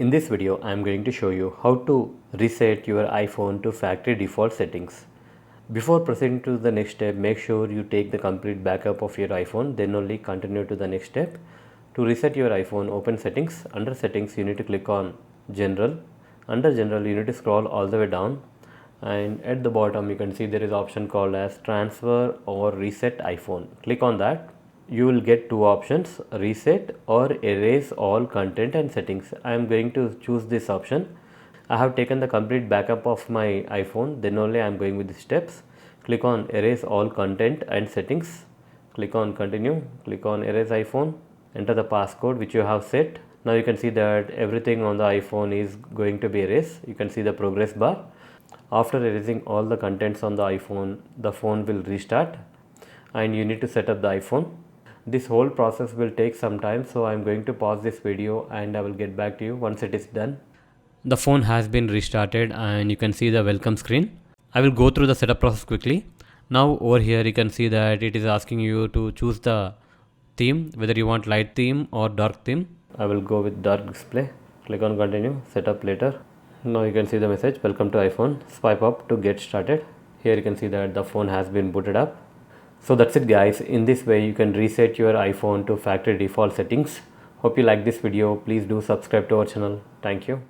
In this video, I am going to show you how to reset your iPhone to factory default settings. Before proceeding to the next step, make sure you take the complete backup of your iPhone, then only continue to the next step. To reset your iPhone, open settings. Under settings, you need to click on general. Under general, you need to scroll all the way down, and at the bottom you can see there is option called as transfer or reset iPhone. Click on that. You will get two options, reset or erase all content and settings. I am going to choose this option. I have taken the complete backup of my iPhone, then only I am going with the steps. Click on erase all content and settings. Click on continue. Click on erase iPhone. Enter the passcode which you have set. Now you can see that everything on the iPhone is going to be erased. You can see the progress bar. After erasing all the contents on the phone will restart and you need to set up the iPhone. This whole process will take some time, so I am going to pause this video and I will get back to you once it is done. The phone has been restarted and you can see the welcome screen. I will go through the setup process quickly. Now over here you can see that it is asking you to choose the theme, whether you want light theme or dark theme. I will go with dark display. Click on continue, setup later. Now you can see the message, welcome to iPhone. Swipe up to get started. Here you can see that the phone has been booted up. So that's it guys. In this way you can reset your iPhone to factory default settings. Hope you like this video. Please do subscribe to our channel. Thank you.